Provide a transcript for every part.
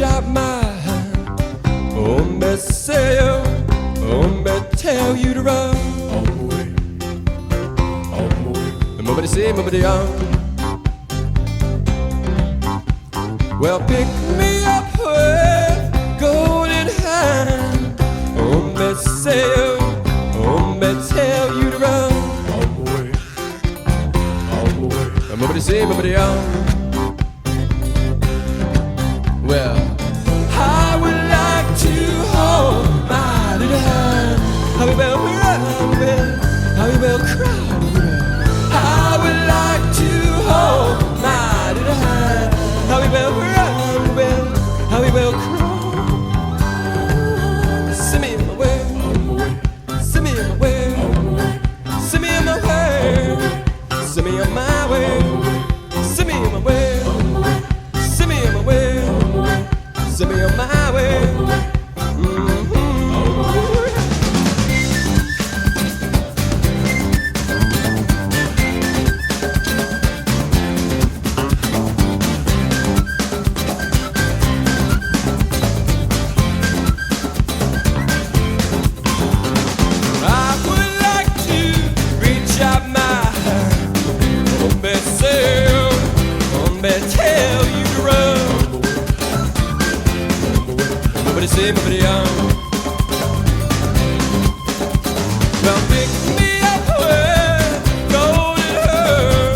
out my hand. Oh, me say you, oh, me tell you to run. On my way, on my way. Nobody say, nobody on. Well, pick me up with golden hand. Oh, me say you, oh, me tell you to run. On my way, on my way. Nobody say, nobody on. Well, I would like to hold my little hand. How we will run, how we will cry. I would like to hold my little hand. How we will run, how we will cry. Send me in my way, send me in my way, send me in my way, send me on my way, send me in my way, send me in my way, send me on my way. Tell you to run. Nobody say, nobody on. Well, pick me up with golden hair.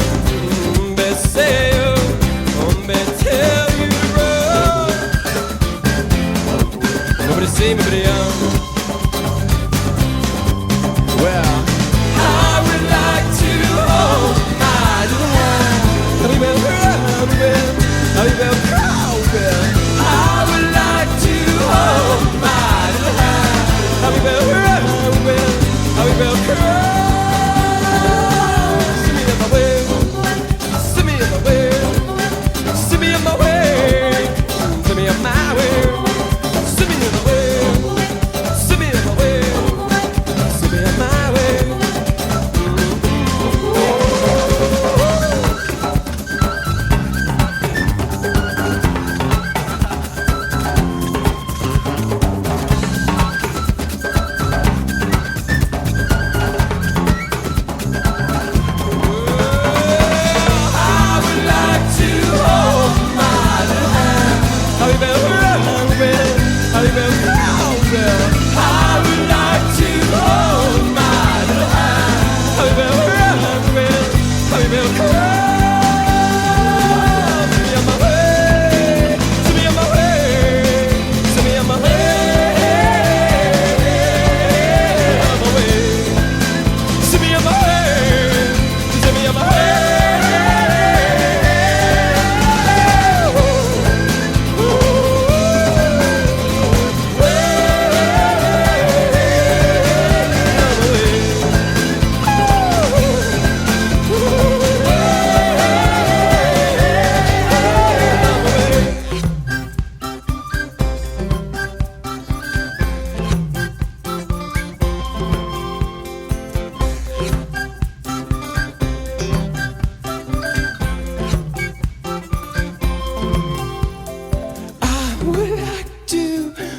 Say you, tell you to run. Nobody say, nobody on. Well, I would like to hold my little hand. Tell me where I will cry, I would like to hold my little hand. I will cry. See me in my way, see me in my way, see me in my way, see me in my way, see me in my way, see me in my way, see me in my way.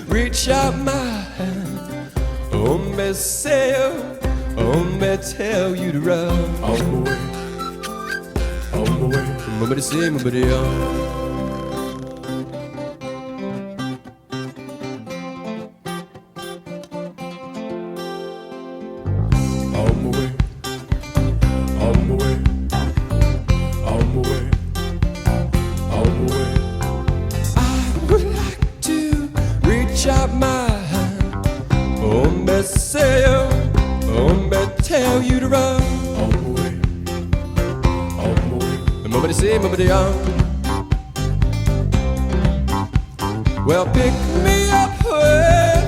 Reach out my hand. Oh, me say, oh, me tell you to run. On my way, on my way. Nobody say, nobody on. On my way, on my way, on my way, on my way. I would like to reach out my hand. Oh, me say, oh, me tell you to run. On my way, on my way. Nobody say, nobody on. Well, pick me up with